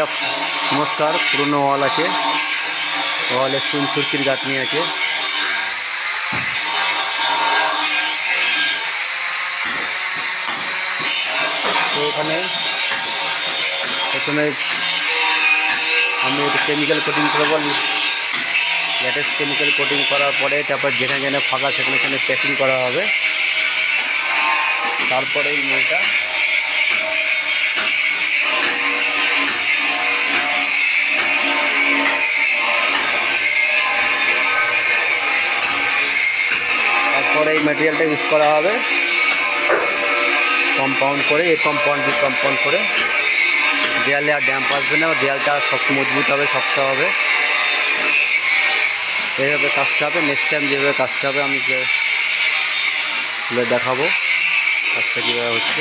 ওয়ালটা নমস্কার, পুরনো ওয়াল আছে, ওয়ালে চুনচুরকির গাঁথনি আছে। তো এখানে প্রথমে আমি কেমিক্যাল কোটিং করবো। লেটেস্ট কেমিক্যাল কোটিং করার পরে তারপর যেখানে যেখানে ফাঁকা সেখানে প্যাকিং করা হবে। তারপরে এই মেয়েটা তারপরে এই ম্যাটেরিয়ালটা ইউজ করা হবে কম্পাউন্ড করে, এই কম্পাউন্ড করে দেয়ালে আর ড্যাম্প আসবে না, দেয়ালটা শক্ত মজবুত হবে, শক্ত হবে। এইভাবে কাজটা হবে। নেক্সট টাইম যেভাবে কাজটা হবে আমি দেখাবো কাজটা কীভাবে হচ্ছে।